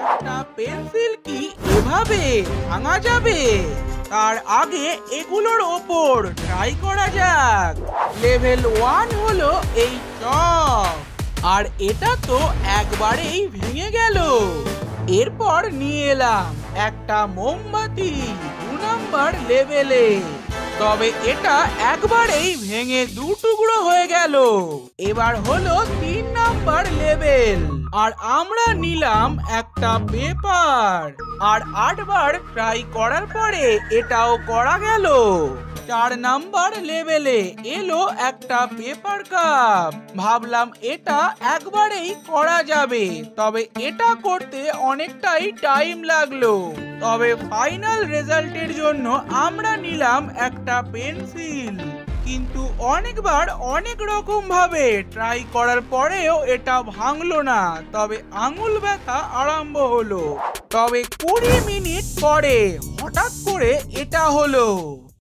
একটা পেন্সিল কি এভাবে ভাঙা যাবে? তার আগে এগুলোর ওপর ট্রাই করা যাক। লেভেল 1 হলো এই চক, আর এটা তো একবারেই ভেঙে গেল। এরপর নিয়ে এলাম একটা মোমবাতি 2 নাম্বার লেভেলে, তবে এটা একবারেই ভেঙে 2 টুকরো হয়ে গেল। এবার হলো 3 নাম্বার লেভেল, আর আমরা নিলাম একটা পেপার, আর 8 বার ট্রাই করার পরে এটাও করা গেল। 4 নাম্বার লেভেলে এলো একটা পেপার কাপ, ভাবলাম এটা একবারেই করা যাবে, তবে এটা করতে অনেকটাই টাইম লাগলো। তবে ফাইনাল রেজাল্টের জন্য আমরা নিলাম একটা পেন্সিল, কিন্তু অনেকবার অনেক রকম ভাবে ট্রাই করার পরেও এটা ভাঙলো না, তবে আঙুল ব্যথা আরম্ভ হলো। তবে 20 মিনিট পরে হঠাৎ করে এটা হলো।